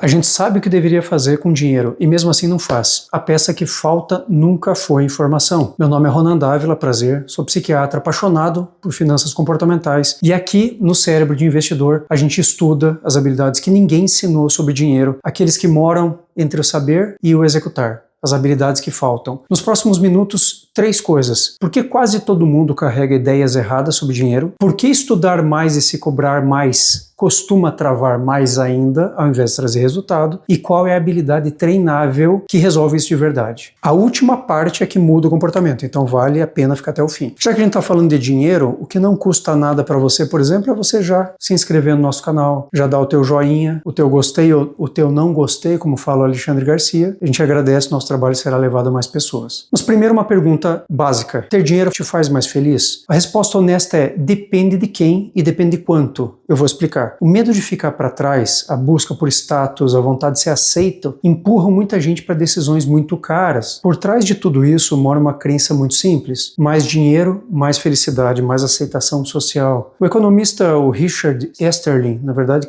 A gente sabe o que deveria fazer com dinheiro e mesmo assim não faz. A peça que falta nunca foi informação. Meu nome é Ronan Dávila, prazer, sou psiquiatra apaixonado por finanças comportamentais e aqui no Cérebro de Investidor a gente estuda as habilidades que ninguém ensinou sobre dinheiro, aqueles que moram entre o saber e o executar. As habilidades que faltam. Nos próximos minutos, 3 coisas. Por que quase todo mundo carrega ideias erradas sobre dinheiro? Por que estudar mais e se cobrar mais costuma travar mais ainda, ao invés de trazer resultado? E qual é a habilidade treinável que resolve isso de verdade? A última parte é que muda o comportamento, então vale a pena ficar até o fim. Já que a gente está falando de dinheiro, o que não custa nada para você, por exemplo, é você já se inscrever no nosso canal, já dar o teu joinha, o teu gostei, o teu não gostei, como fala o Alexandre Garcia. A gente agradece, nosso trabalho será levado a mais pessoas. Mas primeiro uma pergunta básica. Ter dinheiro te faz mais feliz? A resposta honesta é depende de quem e depende de quanto. Eu vou explicar. O medo de ficar para trás, a busca por status, a vontade de ser aceito, empurram muita gente para decisões muito caras. Por trás de tudo isso mora uma crença muito simples. Mais dinheiro, mais felicidade, mais aceitação social. O economista o Richard Easterlin, na verdade,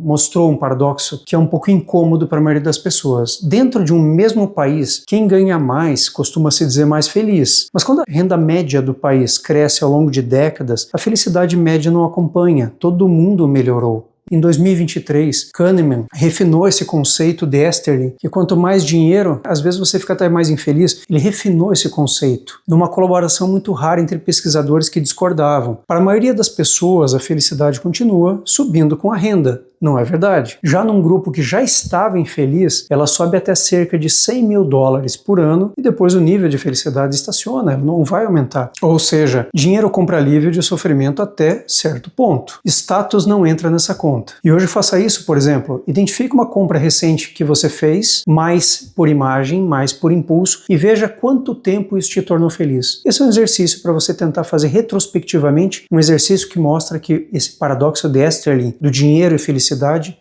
mostrou um paradoxo que é um pouco incômodo para a maioria das pessoas. Dentro de um mesmo país, quem ganha mais costuma se dizer mais feliz. Mas quando a renda média do país cresce ao longo de décadas, a felicidade média não acompanha. Todo mundo melhorou. Em 2023, Kahneman refinou esse conceito de Easterlin, que quanto mais dinheiro, às vezes você fica até mais infeliz. Ele refinou esse conceito numa colaboração muito rara entre pesquisadores que discordavam. Para a maioria das pessoas, a felicidade continua subindo com a renda. Não é verdade. Já num grupo que já estava infeliz, ela sobe até cerca de $100 mil por ano e depois o nível de felicidade estaciona, ela não vai aumentar. Ou seja, dinheiro compra alívio de sofrimento até certo ponto. Status não entra nessa conta. E hoje faça isso, por exemplo, identifique uma compra recente que você fez, mais por imagem, mais por impulso, e veja quanto tempo isso te tornou feliz. Esse é um exercício para você tentar fazer retrospectivamente, um exercício que mostra que esse paradoxo de Easterlin, do dinheiro e felicidade,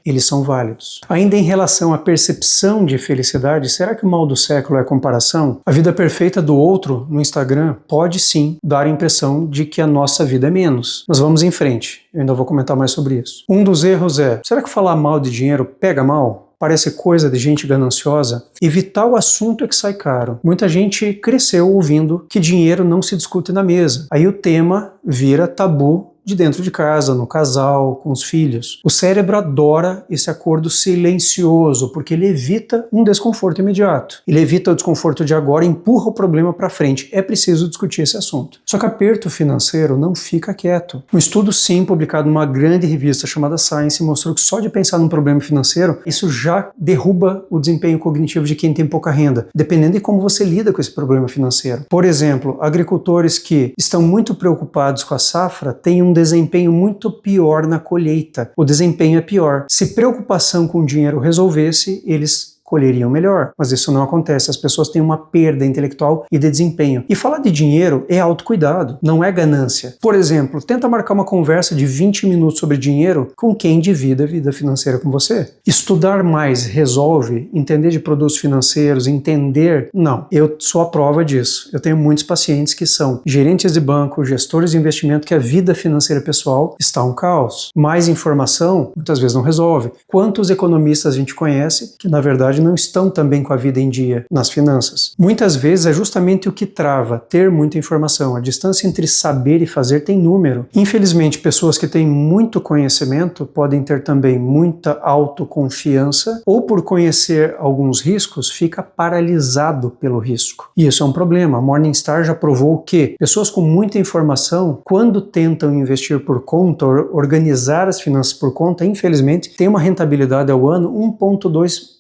eles são válidos. Ainda em relação à percepção de felicidade, será que o mal do século é a comparação? A vida perfeita do outro no Instagram pode sim dar a impressão de que a nossa vida é menos. Mas vamos em frente, eu ainda vou comentar mais sobre isso. Um dos erros é, será que falar mal de dinheiro pega mal? Parece coisa de gente gananciosa. Evitar o assunto é que sai caro. Muita gente cresceu ouvindo que dinheiro não se discute na mesa. Aí o tema vira tabu de dentro de casa, no casal, com os filhos. O cérebro adora esse acordo silencioso, porque ele evita um desconforto imediato. Ele evita o desconforto de agora e empurra o problema para frente. É preciso discutir esse assunto. Só que aperto financeiro não fica quieto. Um estudo, sim, publicado numa grande revista chamada Science, mostrou que só de pensar num problema financeiro, isso já derruba o desempenho cognitivo de quem tem pouca renda, dependendo de como você lida com esse problema financeiro. Por exemplo, agricultores que estão muito preocupados com a safra têm um desempenho muito pior na colheita. O desempenho é pior. Se preocupação com o dinheiro resolvesse, eles colheriam melhor. Mas isso não acontece. As pessoas têm uma perda intelectual e de desempenho. E falar de dinheiro é autocuidado, não é ganância. Por exemplo, tenta marcar uma conversa de 20 minutos sobre dinheiro com quem divida a vida financeira com você. Estudar mais resolve? Entender de produtos financeiros, entender? Não. Eu sou a prova disso. Eu tenho muitos pacientes que são gerentes de banco, gestores de investimento, que a vida financeira pessoal está um caos. Mais informação, muitas vezes não resolve. Quantos economistas a gente conhece que, na verdade, não estão também com a vida em dia nas finanças? Muitas vezes é justamente o que trava, ter muita informação. A distância entre saber e fazer tem número. Infelizmente, pessoas que têm muito conhecimento podem ter também muita autoconfiança ou, por conhecer alguns riscos, fica paralisado pelo risco. E isso é um problema. A Morningstar já provou que pessoas com muita informação, quando tentam investir por conta, organizar as finanças por conta, infelizmente, tem uma rentabilidade ao ano 1,2%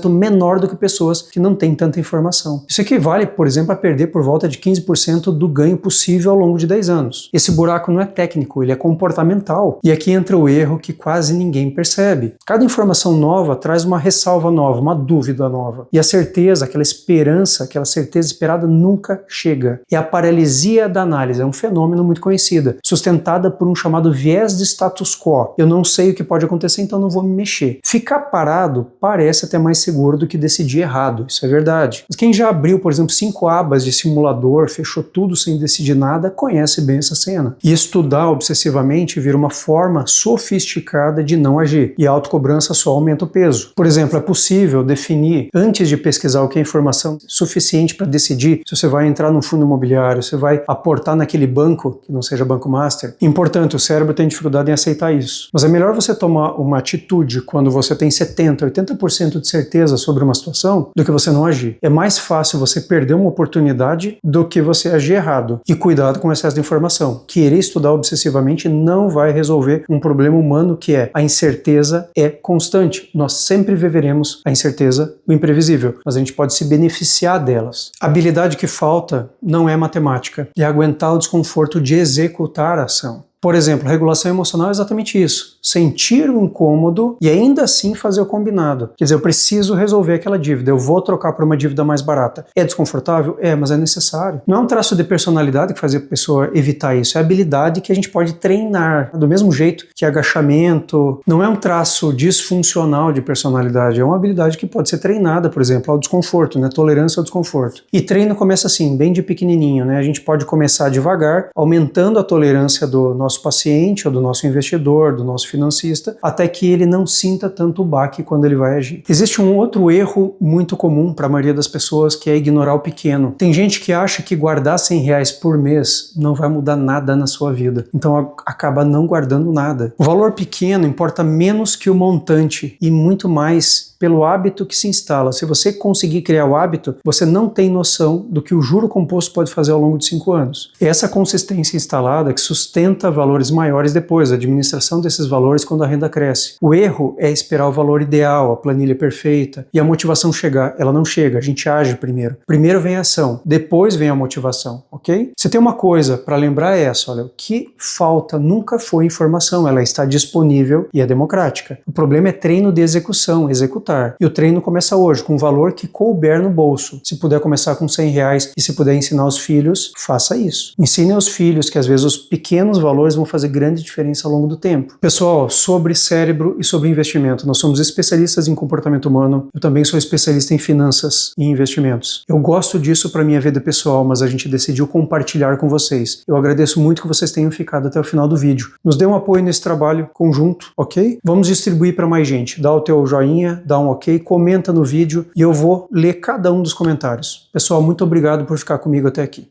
menor do que pessoas que não têm tanta informação. Isso equivale, por exemplo, a perder por volta de 15% do ganho possível ao longo de 10 anos. Esse buraco não é técnico, ele é comportamental. E aqui entra o erro que quase ninguém percebe. Cada informação nova traz uma ressalva nova, uma dúvida nova. E a certeza, aquela esperança, aquela certeza esperada nunca chega. E a paralisia da análise é um fenômeno muito conhecido, sustentada por um chamado viés de status quo. Eu não sei o que pode acontecer, então não vou me mexer. Ficar parado parece até até mais seguro do que decidir errado, isso é verdade. Mas quem já abriu, por exemplo, 5 abas de simulador, fechou tudo sem decidir nada, conhece bem essa cena. E estudar obsessivamente vira uma forma sofisticada de não agir, e a autocobrança só aumenta o peso. Por exemplo, é possível definir, antes de pesquisar o que é informação suficiente para decidir se você vai entrar num fundo imobiliário, se vai aportar naquele banco, que não seja Banco Master. Importante, o cérebro tem dificuldade em aceitar isso. Mas é melhor você tomar uma atitude quando você tem 70%, 80% de certeza sobre uma situação do que você não agir. É mais fácil você perder uma oportunidade do que você agir errado. E cuidado com o excesso de informação. Querer estudar obsessivamente não vai resolver um problema humano que é a incerteza é constante. Nós sempre viveremos a incerteza, o imprevisível, mas a gente pode se beneficiar delas. A habilidade que falta não é matemática, é aguentar o desconforto de executar a ação. Por exemplo, regulação emocional é exatamente isso. Sentir o incômodo e ainda assim fazer o combinado. Quer dizer, eu preciso resolver aquela dívida, eu vou trocar por uma dívida mais barata. É desconfortável? É, mas é necessário. Não é um traço de personalidade que faz a pessoa evitar isso, é habilidade que a gente pode treinar. Do mesmo jeito que agachamento, não é um traço disfuncional de personalidade, é uma habilidade que pode ser treinada, por exemplo, ao desconforto, né? Tolerância ao desconforto. E treino começa assim, bem de pequenininho, né? A gente pode começar devagar, aumentando a tolerância do nosso paciente ou do nosso investidor, do nosso financista, até que ele não sinta tanto o baque quando ele vai agir. Existe um outro erro muito comum para a maioria das pessoas, que é ignorar o pequeno. Tem gente que acha que guardar R$100 por mês não vai mudar nada na sua vida, então acaba não guardando nada. O valor pequeno importa menos que o montante e muito mais pelo hábito que se instala. Se você conseguir criar o hábito, você não tem noção do que o juro composto pode fazer ao longo de 5 anos. É essa consistência instalada que sustenta valores maiores depois, a administração desses valores quando a renda cresce. O erro é esperar o valor ideal, a planilha perfeita, e a motivação chegar. Ela não chega, a gente age primeiro. Primeiro vem a ação, depois vem a motivação, ok? Se tem uma coisa para lembrar é essa, olha, o que falta nunca foi informação, ela está disponível e é democrática. O problema é treino de execução, executar. E o treino começa hoje, com um valor que couber no bolso. Se puder começar com R$100 e se puder ensinar os filhos, faça isso. Ensine aos filhos que às vezes os pequenos valores vão fazer grande diferença ao longo do tempo. Pessoal, sobre cérebro e sobre investimento, nós somos especialistas em comportamento humano, eu também sou especialista em finanças e investimentos. Eu gosto disso para minha vida pessoal, mas a gente decidiu compartilhar com vocês. Eu agradeço muito que vocês tenham ficado até o final do vídeo. Nos dê um apoio nesse trabalho conjunto, ok? Vamos distribuir para mais gente. Dá o teu joinha, dá um ok, comenta no vídeo e eu vou ler cada um dos comentários. Pessoal, muito obrigado por ficar comigo até aqui.